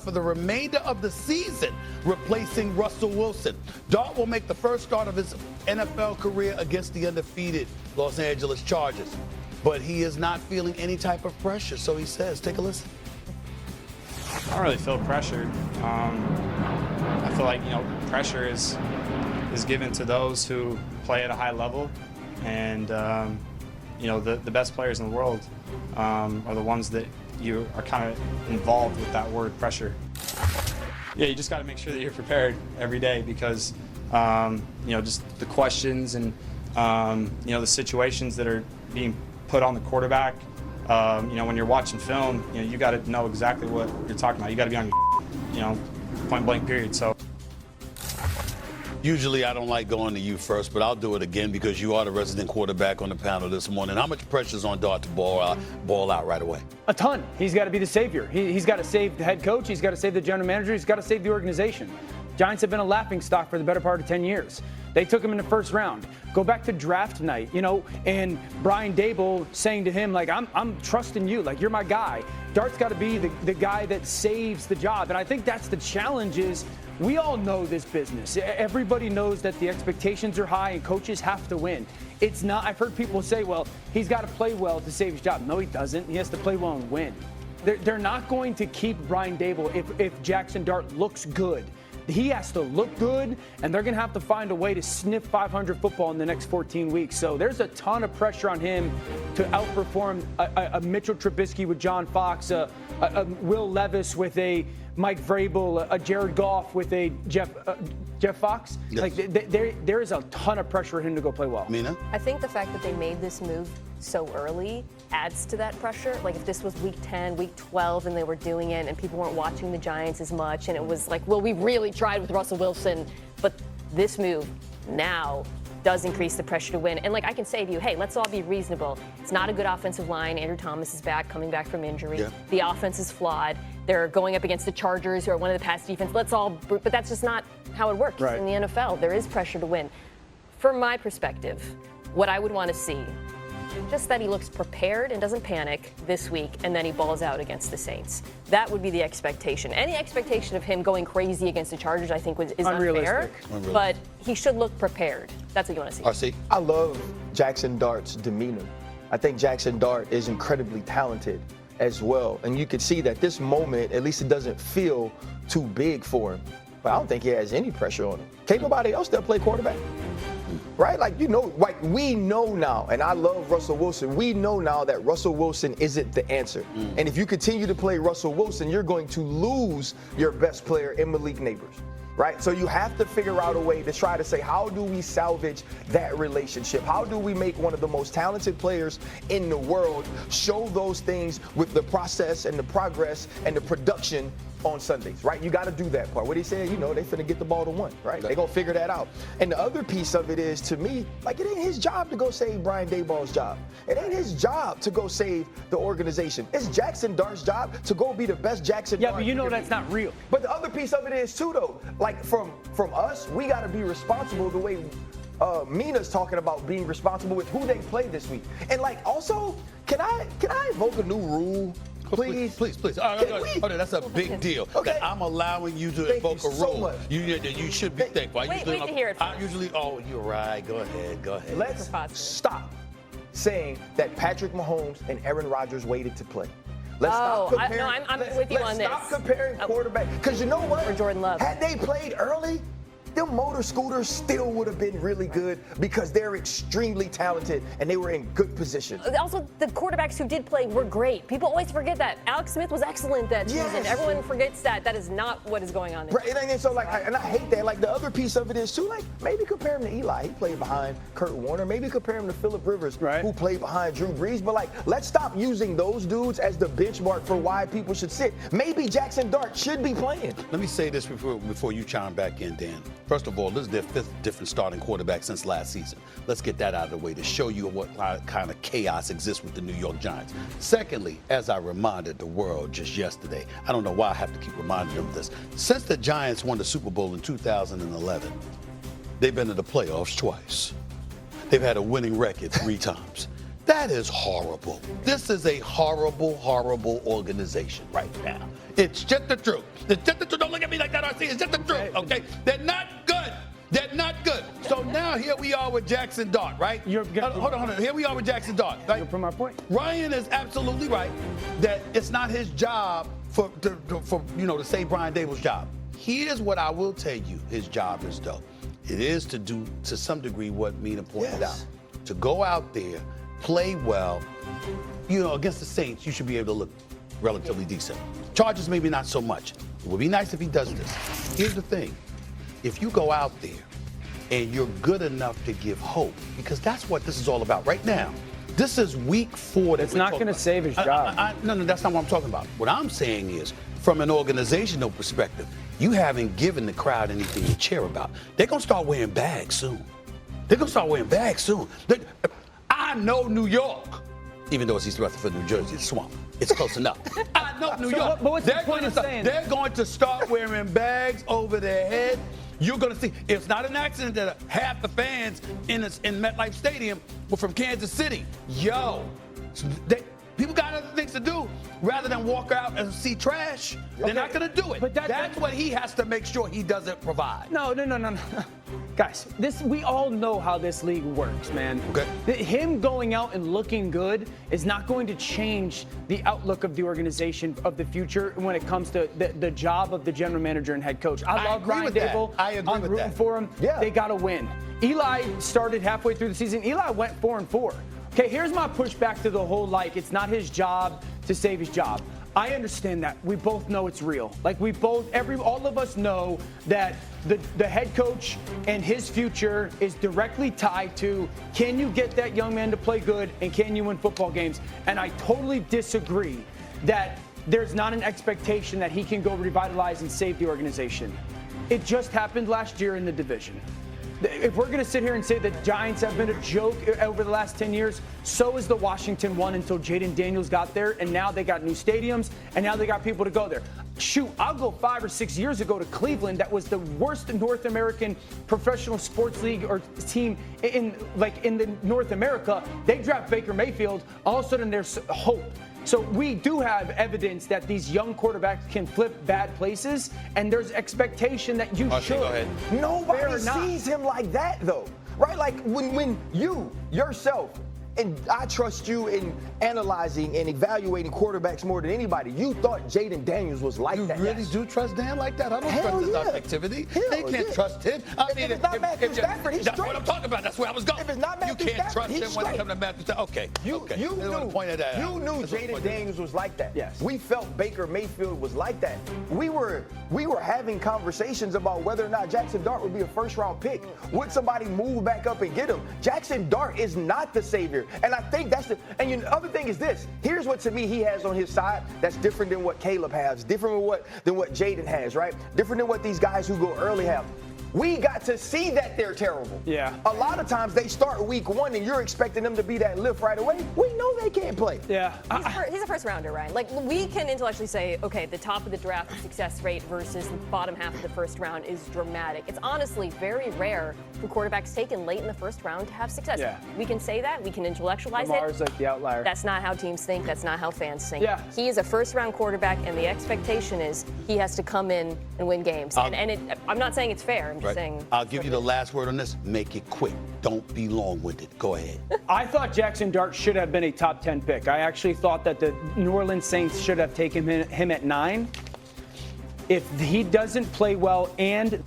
for the remainder of the season, replacing Russell Wilson. Dart will make the first start of his NFL career against the undefeated Los Angeles Chargers. But he is not feeling any type of pressure, so he says, take a listen. I don't really feel pressured. I feel like, pressure is given to those who play at a high level. And, the best players in the world are the ones that you are kind of involved with that word pressure. Yeah, you just got to make sure that you're prepared every day because, just the questions and, the situations that are being put on the quarterback. When you're watching film, you got to know exactly what you're talking about. You got to be on your, point blank period. So. Usually I don't like going to you first, but I'll do it again because you are the resident quarterback on the panel this morning. How much pressure is on Dart to ball out right away? A ton. He's got to be the savior. He's got to save the head coach. He's got to save the general manager. He's got to save the organization. Giants have been a laughingstock for the better part of 10 years. They took him in the first round. Go back to draft night, and Brian Daboll saying to him, I'm trusting you, you're my guy. Dart's got to be the guy that saves the job. And I think that's the challenge is we all know this business. Everybody knows that the expectations are high and coaches have to win. It's not, I've heard people say, well, he's got to play well to save his job. No, he doesn't. He has to play well and win. They're not going to keep Brian Daboll if Jackson Dart looks good. He has to look good, and they're going to have to find a way to sniff 500 football in the next 14 weeks. So there's a ton of pressure on him to outperform a Mitchell Trubisky with John Fox, a Will Levis with a Mike Vrabel, a Jared Goff with a Jeff Fox. Yes. There is a ton of pressure on him to go play well. Mina? I think the fact that they made this move so early adds to that pressure. If this was week 10, week 12, and they were doing it and people weren't watching the Giants as much, and it was we really tried with Russell Wilson, but this move now does increase the pressure to win. And I can say to you, hey, let's all be reasonable. It's not a good offensive line. Andrew Thomas is coming back from injury. Yeah. The offense is flawed. They're going up against the Chargers, who are one of the pass defense. But that's just not how it works in the NFL. There is pressure to win. From my perspective, what I would want to see, just that he looks prepared and doesn't panic this week, and then he balls out against the Saints. That would be the expectation. Any expectation of him going crazy against the Chargers, I think, is unfair. But he should look prepared. That's what you want to see. RC? I love Jackson Dart's demeanor. I think Jackson Dart is incredibly talented as well. And you can see that this moment, at least it doesn't feel too big for him. But I don't think he has any pressure on him. Can't nobody else that play quarterback? Right? We know now, and I love Russell Wilson. We know now that Russell Wilson isn't the answer. And if you continue to play Russell Wilson, you're going to lose your best player in Malik Neighbors. Right? So you have to figure out a way to try to say, how do we salvage that relationship? How do we make one of the most talented players in the world show those things with the process and the progress and the production on Sundays, right? You got to do that part. What he said, they finna get the ball to one, right? They gonna figure that out. And the other piece of it is, to me, it ain't his job to go save Brian Daboll's job. It ain't his job to go save the organization. It's Jackson Dart's job to go be the best Jackson Dart. Yeah, but that's not real. But the other piece of it is too, though, from us, we got to be responsible the way Mina's talking about being responsible with who they play this week. And also, can I invoke a new rule? Please. That's a big deal. Okay. That I'm allowing you to invoke a rule. So you should be thankful. Wait to hear it first. You're right. Go ahead. Let's stop saying that Patrick Mahomes and Aaron Rodgers waited to play. Let's stop comparing. I'm with you on this. Let's stop comparing quarterback. Because you know what? Or Jordan Love. Had they played early, them motor scooters still would have been really good because they're extremely talented and they were in good position. Also, the quarterbacks who did play were great. People always forget that. Alex Smith was excellent that season. Everyone forgets that. That is not what is going on. Right, and so and I hate that. The other piece of it is too, maybe compare him to Eli. He played behind Kurt Warner. Maybe compare him to Phillip Rivers, who played behind Drew Brees. But let's stop using those dudes as the benchmark for why people should sit. Maybe Jackson Dart should be playing. Let me say this before you chime back in, Dan. First of all, this is their fifth different starting quarterback since last season. Let's get that out of the way to show you what kind of chaos exists with the New York Giants. Secondly, as I reminded the world just yesterday, I don't know why I have to keep reminding them of this. Since the Giants won the Super Bowl in 2011, they've been to the playoffs twice. They've had a winning record 3 times. That is horrible. This is a horrible, horrible organization right now. It's just the truth. It's just the truth. Don't look at me like that, RC. It's just the truth, okay? They're not good. They're not good. So now here we are with Jackson Dart, right? Hold on. Here we are with Jackson Dart, right? From my point. Ryan is absolutely right that it's not his job to say Brian Dable's job. Here's what I will tell you his job is, though. It is to do, to some degree, what Mina pointed out. To go out there, play well. Against the Saints, you should be able to look relatively decent. Chargers, maybe not so much. It would be nice if he does this. Here's the thing. If you go out there and you're good enough to give hope, because that's what this is all about right now. This is week 4. It's not going to save his job. No, that's not what I'm talking about. What I'm saying is, from an organizational perspective, you haven't given the crowd anything to cheer about. They're going to start wearing bags soon. I know New York, even though it's East Rutherford, New Jersey, it's swamp. It's close enough. I know New York. But what's the point of saying that? They're going to start wearing bags over their head. You're going to see. It's not an accident that half the fans in MetLife Stadium were from Kansas City. People got other things to do rather than walk out and see trash. They're not going to do it. But that's what he has to make sure he doesn't provide. No. Guys, we all know how this league works, man. Okay. Him going out and looking good is not going to change the outlook of the organization of the future when it comes to the job of the general manager and head coach. I love Brian Dable. I agree I'm with rooting that. for him. Yeah. They got to win. Eli started halfway through the season. Eli went 4-4. Okay, here's my pushback to the whole, it's not his job to save his job. I understand that. We both know it's real. All of us know that the head coach and his future is directly tied to, can you get that young man to play good and can you win football games? And I totally disagree that there's not an expectation that he can go revitalize and save the organization. It just happened last year in the division. If we're going to sit here and say the Giants have been a joke over the last 10 years, so is the Washington one until Jayden Daniels got there, and now they got new stadiums, and now they got people to go there. Shoot, I'll go 5 or 6 years ago to Cleveland. That was the worst North American professional sports league or team in the North America. They draft Baker Mayfield. All of a sudden, there's hope. So we do have evidence that these young quarterbacks can flip bad places, and there's expectation that you should. Go ahead. Nobody sees him like that, though, right? Like when you yourself, and I trust you in analyzing and evaluating quarterbacks more than anybody. You thought Jayden Daniels was like that. You really do trust Dan like that? I don't trust his objectivity. They can't trust him. If it's not Matthew Stafford, he's that's straight. what I'm talking about. That's where I was going. If it's not Matthew you can't Stafford, trust him when it comes to Matthew Stafford. Okay. You knew Jayden Daniels was like that. Yes. We felt Baker Mayfield was like that. We were having conversations about whether or not Jackson Dart would be a first-round pick. Would somebody move back up and get him? Jackson Dart is not the savior, and I think that's the other thing is this. Here's what to me he has on his side that's different than what Caleb has, different than what Jayden has, right? Different than what these guys who go early have. We got to see that they're terrible. Yeah. A lot of times they start week 1 and you're expecting them to be that lift right away. We know they can't play. Yeah. He's a first rounder, Ryan. We can intellectually say, okay, the top of the draft success rate versus the bottom half of the first round is dramatic. It's honestly very rare for quarterbacks taken late in the first round to have success. Yeah. We can say that. We can intellectualize Lamar's it. like the outlier. That's not how teams think. That's not how fans think. Yeah. He is a first-round quarterback, and the expectation is he has to come in and win games. I'm not saying it's fair. I'm just saying. I'll give you the last word on this. Make it quick. Don't be long-winded. Go ahead. I thought Jackson Dart should have been a top 10 pick. I actually thought that the New Orleans Saints should have taken him at 9. If he doesn't play well and